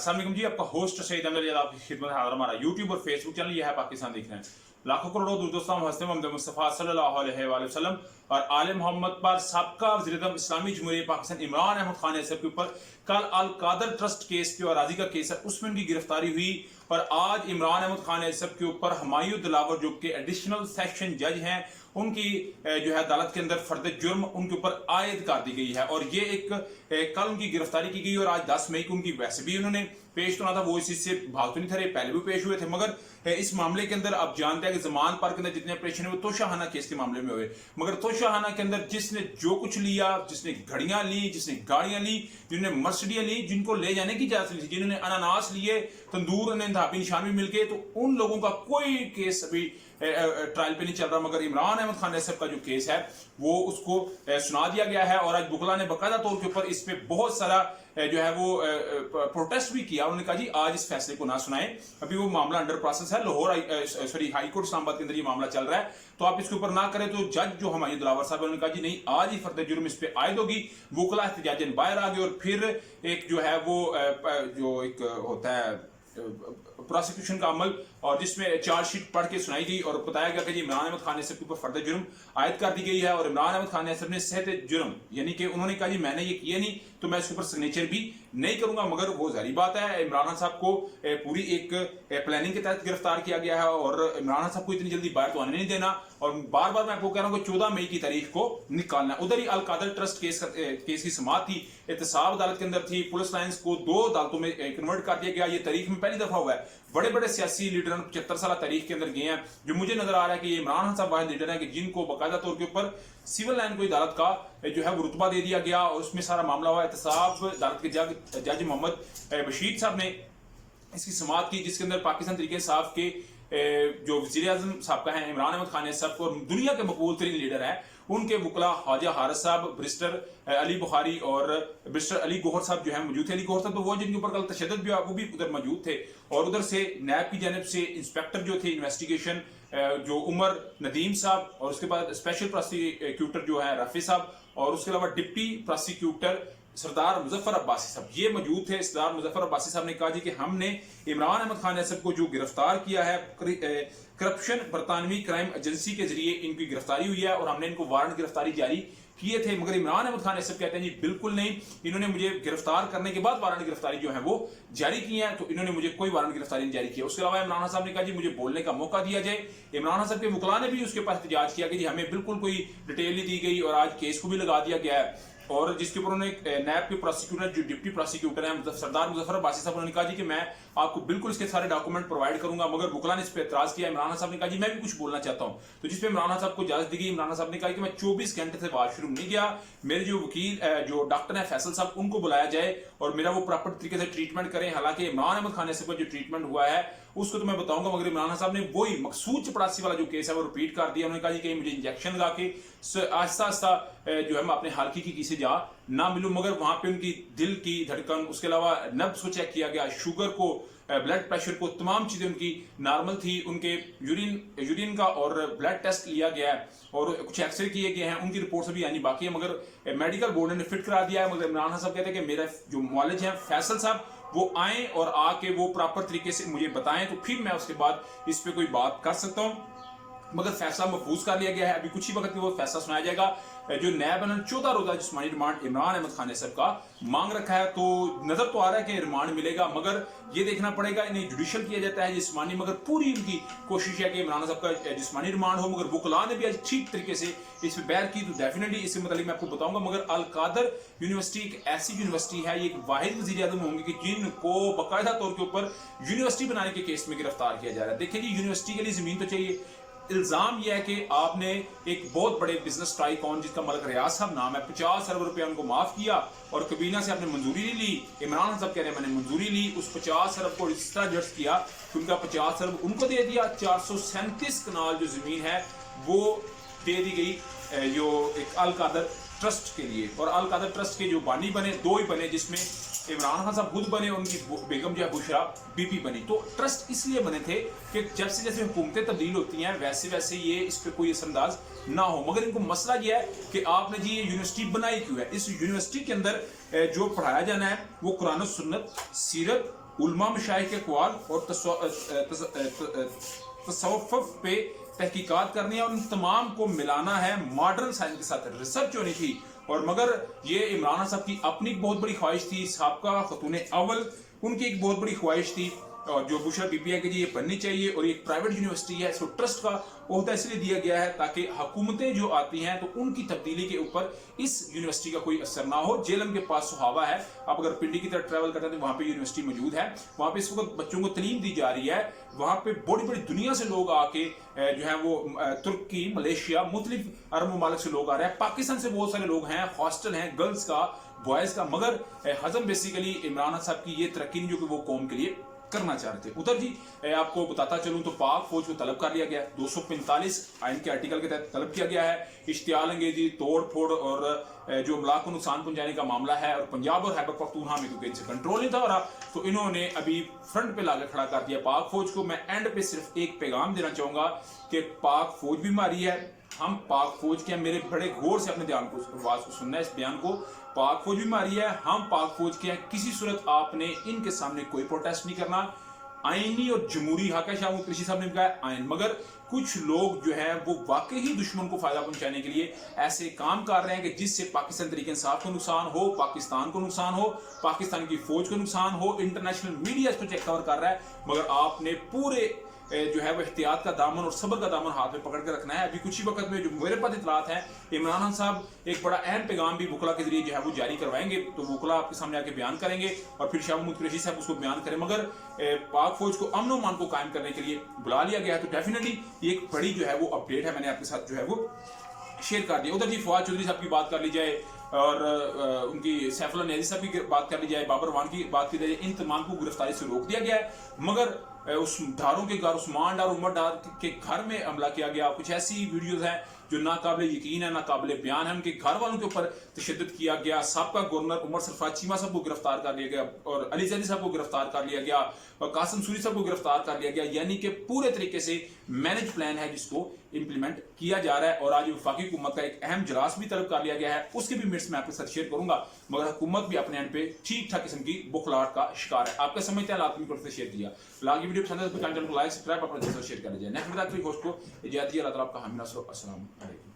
अस्सलाम वालेकुम जी, आपका होस्ट सईद अहमद आपकी खिदमत है। हमारा यूट्यूब और फेसबुक चैनल यह है पाकिस्तान देख रहे हैं। लाखों करोड़ों दोस्तों हस्ते मोहम्मद मुस्तफ़ा सल्लल्लाहु अलैहि वसल्लम और आले मोहम्मद पर साबका वज़ीर-ए-आज़म इस्लामी जमहूरियत पाकिस्तान इमरान अहमद खान ऐसर के ऊपर कल अल कादर ट्रस्ट केस जो राजी का केस है उसमें उनकी गिरफ्तारी हुई और आज इमरान अहमद खान ऐसर के ऊपर हुमायूं दिलावर जो कि एडिशनल सेक्शन जज हैं उनकी जो है अदालत के अंदर फर्द जुर्म उनके ऊपर आयद कर दी गई है। और ये एक कल उनकी गिरफ्तारी की गई और आज 10 मई को उनकी वैसे भी उन्होंने पेश तो ना था, वो इस चीज से भाग तो नहीं थे, पहले भी पेश हुए थे, मगर इस मामले के अंदर आप जानते हैं कि जमान पार्क के अंदर जितने ऑपरेशन है वो तोशाहाना केस के मामले में हुए, मगर तोशाहाना के अंदर जिसने जो कुछ लिया, जिसने घड़ियां ली, जिसने गाड़ियां ली, जिन्होंने मर्सिडियां ली, जिनको ले जाने की इजाजत ली थी, जिन्होंने अनानास लिए, तंदूर ने इंतहाबी निशान भी मिल गए, तो उन लोगों का कोई केस अभी ट्रायल पे नहीं चल रहा। मगर इमरान अहमद खान ऐसर का जो केस है वो उसको सुना दिया गया है और आज बुकला ने बाकायदा तौर के ऊपर इस पे बहुत सारा जो है वो प्रोटेस्ट भी किया। उन्होंने कहा जी आज इस फैसले को ना सुनाएं, अभी वो मामला अंडर प्रोसेस है, लाहौर हाई कोर्ट इस्लामाबाद के अंदर ये मामला चल रहा है, तो आप इसके ऊपर ना करें। तो जज जो हुमायूं दिलावर साहब उन्होंने कहा जी नहीं, आज ही फर्द जुर्म इस पे आयद होगी। बुकला एहतजाजन बाहर आ गए और फिर एक जो है वो जो एक होता है प्रोसिक्यूशन का अमल और जिसमें चार्जशीट पढ़ के सुनाई गई और बताया गया कि जी इमरान अहमद खान ऐसर के ऊपर फर्द जुर्म आयद कर दी गई है और इमरान अहमद खान ऐसर ने सहत जुर्म यानी कि उन्होंने कहा जी मैंने ये किया नहीं तो मैं इसके ऊपर सिग्नेचर भी नहीं करूंगा। मगर वो जारी बात है, इमरान खान साहब को पूरी एक प्लानिंग के तहत गिरफ्तार किया गया है और इमरान खान साहब को इतनी जल्दी बाहर तो आने नहीं देना और बार बार मैं आपको कह रहा हूँ कि 14 मई की तारीख को निकालना। उधर ही अल कादर ट्रस्ट केस की समाअत थी, एहतसाब अदालत के अंदर थी, पुलिस लाइन्स को 2 अदालतों में कन्वर्ट कर दिया गया। ये तारीख में पहली दफा हुआ है, बड़े बड़े सियासी लीडर 75 साल तारीख के अंदर गए हैं। जो मुझे नजर आ रहा है कि ये इमरान खान साहब वाहिद लीडर हैं कि जिनको बाकायदा तौर के ऊपर सिविल लाइन को अदालत का जो है वो रुतबा दे दिया गया और उसमें सारा मामला हुआ। एहतसाब अदालत के जज मोहम्मद बशीर साहब ने इसकी समाअत की, जिसके अंदर पाकिस्तान तरीके इंसाफ के जो वज़ीर-ए-आज़म साहब का है इमरान अहमद खान ऐसर और दुनिया के मकबूल तरीन लीडर है उनके वकला ख्वाजा हारिस साहब, बैरिस्टर अली बुखारी और बैरिस्टर अली गौहर साहब जो है मौजूद थे। अली गौहर साहब तो वो जिनके ऊपर कल तशद्दुद भी हुआ वो भी उधर मौजूद थे और उधर से नैब की जानिब से इंस्पेक्टर जो थे इन्वेस्टिगेशन जो उमर नदीम साहब और उसके बाद स्पेशल प्रोसिक्यूटर जो है रफी साहब और उसके अलावा डिप्टी प्रोसिक्यूटर सरदार मुजफ्फर अब्बासी साहब ये मौजूद थे। सरदार मुजफ्फर अब्बासी साहब ने कहा जी कि हमने इमरान अहमद खान ऐसर को जो गिरफ्तार किया है करप्शन बरतानवी क्राइम एजेंसी के जरिए इनकी गिरफ्तारी हुई है और हमने इनको वारंट गिरफ्तारी जारी किए थे, मगर इमरान अहमद खान ऐसर कहते हैं जी बिल्कुल नहीं, इन्होंने मुझे गिरफ्तार करने के बाद वारंट गिरफ्तारी जो है वो जारी की है, तो इन्होंने मुझे कोई वारंट गिरफ्तारी नहीं जारी किया। उसके अलावा इमरान साहब ने कहा जी मुझे बोलने का मौका दिया जाए। इमरान साहब के वकला ने भी उसके पास एहतजाज किया कि जी हमें बिल्कुल कोई डिटेल नहीं दी गई और आज केस को भी लगा दिया गया है और जिसके ऊपर उन्होंने नैब के प्रोसिक्यूटर जो डिप्टी प्रोसिक्यूटर हैं सरदार मुजफ्फर अब्बासी साहब उन्होंने कहा जी कि मैं आपको बिल्कुल इसके सारे डॉक्यूमेंट प्रोवाइड करूंगा, मगर बुकला ने इस पर एतराज किया। इमरान साहब ने कहा जी मैं भी कुछ बोलना चाहता हूं, तो जिस पे इमरान साहब को इजाजत दी गई। इमरान साहब ने कहा कि मैं 24 घंटे से वाशरूम नहीं गया, मेरे जो वकील जो डॉक्टर है फैसल साहब उनको बुलाया जाए और मेरा वो प्रॉपर तरीके से ट्रीटमेंट करें। हालांकि इमरान अहमद खान ऐसर पर जो ट्रीटमेंट हुआ है उसको तो मैं बताऊंगा, मगर इमरान साहब ने वही मकसूद चपड़ासी वाला जो केस है वो रिपीट कर दिया। उन्होंने कहा जी कि मुझे इंजेक्शन लगा के आहिस्ता आहिस्ता जो है मैं अपने हल्की की किसी जा ना मिलूं, मगर वहां पे उनकी दिल की धड़कन, उसके अलावा नब्ज को चेक किया गया, शुगर को, ब्लड प्रेशर को, तमाम चीजें उनकी नॉर्मल थी। उनके यूरिन का और ब्लड टेस्ट लिया गया है और कुछ एक्सरे किए गए हैं, उनकी रिपोर्ट अभी आनी बाकी है, मगर मेडिकल बोर्ड ने फिट करा दिया है। मगर इमरान साहब कहते हैं कि मेरा जो मुआलिज है फैसल साहब वो आए और आके वो प्रॉपर तरीके से मुझे बताएं तो फिर मैं उसके बाद इस पे कोई बात कर सकता हूं। मगर फैसला महफूज कर लिया गया है, अभी कुछ ही वक्त में वो फैसला सुनाया जाएगा। जो नैब ने 14 रोजा जिस्मानी रिमांड इमरान अहमद खान ऐसर का मांग रखा है, तो नजर तो आ रहा है कि रिमांड मिलेगा, मगर ये देखना पड़ेगा इन्हें जुडिशियल किया जाता है जिस्मानी, मगर पूरी उनकी कोशिश है कि इमरान साहब का जिस्मानी रिमांड हो। मगर वकला ने भी आज ठीक तरीके से इस पर बहस की, तो डेफिनेटली इससे मतलब मैं आपको बताऊंगा। मगर अल कादर यूनिवर्सिटी एक ऐसी यूनिवर्सिटी है, ये एक वाहिद वज़ीर-ए-आज़म होंगे कि जिनको बाकायदा तौर के ऊपर यूनिवर्सिटी बनाने के केस में गिरफ्तार किया जा रहा है। देखिए जी यूनिवर्सिटी के लिए जमीन तो चाहिए, इल्जाम यह है कि आपने एक बहुत बड़े बिजनेस टाइकॉन जिसका मलिक रियाज साहब नाम है 50 अरब रुपया उनको माफ किया और कबीना से आपने मंजूरी नहीं ली। इमरान साहब कह रहे हैं मैंने मंजूरी ली, उस 50 अरब को इस तरह जज किया कि उनका 50 अरब उनको दे दिया, 437 कनाल जो जमीन है वो दे दी गई जो एक अल कादर ट्रस्ट के लिए। और अल कादर ट्रस्ट के जो बानी बने 2 ही बने, जिसमें इमरान खान साहब खुद बने, उनकी बेगम जो है बुशरा बीबी बनी। तो ट्रस्ट इसलिए बने थे कि जैसे जैसे हुकूमतें तब्दील होती हैं वैसे वैसे ये इस पर कोई असरअंदाज ना हो। मगर इनको मसला ये है कि आपने जी ये यूनिवर्सिटी बनाई क्यों है। इस यूनिवर्सिटी के अंदर जो पढ़ाया जाना है वो कुरान और सुन्नत, सीरत, उलमा मशाइख के अक़वाल और तसव्वुफ़ पे तहकीकात करनी है और इन तमाम को मिलाना है मॉडर्न साइंस के साथ। रिसर्च होनी थी। और मगर ये इमरान साहब की अपनी एक बहुत बड़ी ख्वाहिश थी, साबका खतून अव्वल उनकी एक बहुत बड़ी ख्वाहिश थी और जो बुशरा पीपीआई के जी ये बननी चाहिए और ये एक प्राइवेट यूनिवर्सिटी है, इसको ट्रस्ट का ओहदा इसलिए दिया गया है ताकि हुकूमतें जो आती हैं तो उनकी तब्दीली के ऊपर इस यूनिवर्सिटी का कोई असर ना हो। जेलम के पास सुहावा है, आप अगर पिंडी की तरफ ट्रैवल करते हैं तो वहाँ पे यूनिवर्सिटी मौजूद है, वहाँ पे इस वक्त बच्चों को तालीम दी जा रही है। वहाँ पे बड़ी बड़ी दुनिया से लोग आके जो है वो तुर्की, मलेशिया, मुख्तलिफ अरब ममालिक से लोग आ रहे हैं। पाकिस्तान से बहुत सारे लोग हैं, हॉस्टल हैं गर्ल्स का, बॉयज का। मगर हजम बेसिकली इमरान साहब की ये तरक्की जो कि वो कौम के लिए करना चाह रहे थे। उधर जी आपको बताता चलूं तो पाक फौज को तलब कर लिया गया, 245 आइन के आर्टिकल के तहत तलब किया गया है। इश्तियाल अंगेजी, तोड़ फोड़ और जो अमलाक को नुकसान पहुंचाने का मामला है और पंजाब और खैबर पख्तूनख्वा में क्योंकि इनसे कंट्रोल नहीं था हो रहा तो इन्होंने अभी फ्रंट पे लाकर खड़ा कर दिया पाक फौज को। मैं एंड पे सिर्फ एक पैगाम देना चाहूंगा कि पाक फौज भी मारी है, हम पाक फौज के हैं। मेरे बड़े गौर से अपने ध्यान को आवाज को सुनना है इस बयान को। पाक फौज भी मारी है, हम पाक फौज के हैं। किसी सूरत आपने इनके सामने कोई प्रोटेस्ट नहीं करना। आईनी और जमहूरी हक है, शाह कृषि साहब ने कहा आइन, मगर कुछ लोग जो है वो वाकई ही दुश्मन को फायदा पहुंचाने के लिए ऐसे काम कर रहे हैं कि जिससे पाकिस्तान तरीके इंसाफ को नुकसान हो, पाकिस्तान को नुकसान हो, पाकिस्तान की फौज को नुकसान हो। इंटरनेशनल मीडिया इसको चेक कवर कर रहा है, मगर आपने पूरे जो है वो एहतियात का दामन और सब्र का दामन हाथ में पकड़ के रखना है। अभी कुछ ही वक्त में जो मेरे पास इतलात हैं, इमरान खान साहब एक बड़ा अहम पैगाम भी वकला के जरिए जो है वो जारी करवाएंगे, तो वकला आपके सामने आके बयान करेंगे और फिर शाह महमूद कुरैशी साहब उसको बयान करें। मगर पाक फौज को अमन मान को कायम करने के लिए बुला लिया गया है, तो डेफिनेटली ये एक बड़ी जो है वो अपडेट है, मैंने आपके साथ जो है वो शेयर कर दिया। उधर जी फवाद चौधरी साहब की बात कर ली जाए और उनकी सैफुल्लाह नियाज़ी साहब की बात कर ली जाए, बाबर वान की बात की जाए, इन तमाम को गिरफ्तारी से रोक दिया गया है। मगर उस धारों के घर, उस्मान डार, उमर डार के घर में हमला किया गया। कुछ ऐसी वीडियोस हैं जो नाकाबिले यकीन है, नाकाबिले बयान है। उनके घर वालों के ऊपर तशद्दुद किया गया। साबका गवर्नर उमर सरफराज चीमा साहब को गिरफ्तार कर लिया गया और अली जैदी साहब को गिरफ्तार कर लिया गया और कासिम सूरी साहब को गिरफ्तार कर लिया गया। यानी कि पूरे तरीके से मैनेज प्लान है जिसको इंप्लीमेंट किया जा रहा है। और आज वफाकी हुकूमत का एक अहम इजलास भी तलब कर लिया गया है, उसके भी मिनट्स मैं आपके साथ शेयर करूंगा। मगर हुकूमत भी अपने एंड पे ठीक ठाक किस्म की बुखलाहट का शिकार है। आपका समझते हैं लाजमी तौर से शेयर किया। लागी वीडियो पसंद है तो चैनल को लाइक सब्सक्राइब अपने दोस्तों शेयर कर लीजिए। नेक्स्ट होस्ट को इजाज़त, अल्लाह ताला आपका हामी नासर। अस्सलाम वालेकुम।